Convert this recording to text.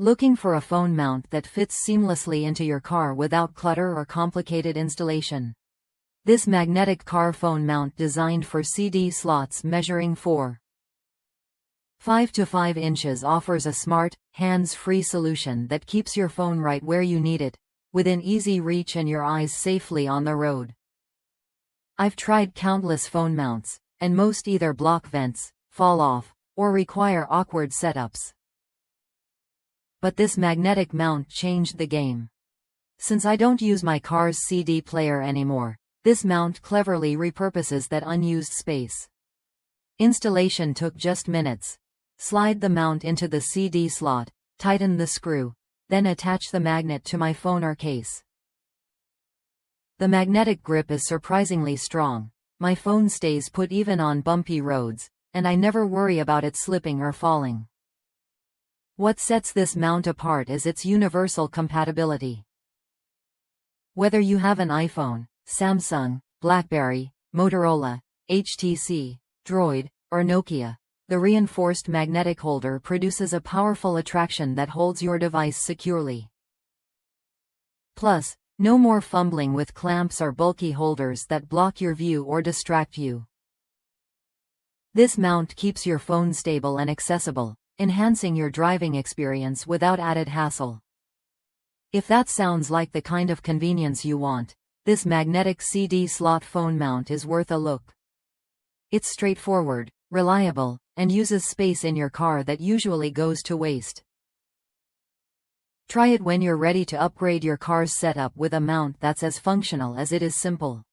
Looking for a phone mount that fits seamlessly into your car without clutter or complicated installation? This magnetic car phone mount designed for CD slots measuring 4.5 to 5 inches offers a smart, hands-free solution that keeps your phone right where you need it, within easy reach and your eyes safely on the road. I've tried countless phone mounts, and most either block vents, fall off, or require awkward setups. But this magnetic mount changed the game. Since I don't use my car's CD player anymore, this mount cleverly repurposes that unused space. Installation took just minutes. Slide the mount into the CD slot, tighten the screw, then attach the magnet to my phone or case. The magnetic grip is surprisingly strong. My phone stays put even on bumpy roads, and I never worry about it slipping or falling. What sets this mount apart is its universal compatibility. Whether you have an iPhone, Samsung, BlackBerry, Motorola, HTC, Droid, or Nokia, the reinforced magnetic holder produces a powerful attraction that holds your device securely. Plus, no more fumbling with clamps or bulky holders that block your view or distract you. This mount keeps your phone stable and accessible, enhancing your driving experience without added hassle. If that sounds like the kind of convenience you want, this magnetic CD slot phone mount is worth a look. It's straightforward, reliable, and uses space in your car that usually goes to waste. Try it when you're ready to upgrade your car's setup with a mount that's as functional as it is simple.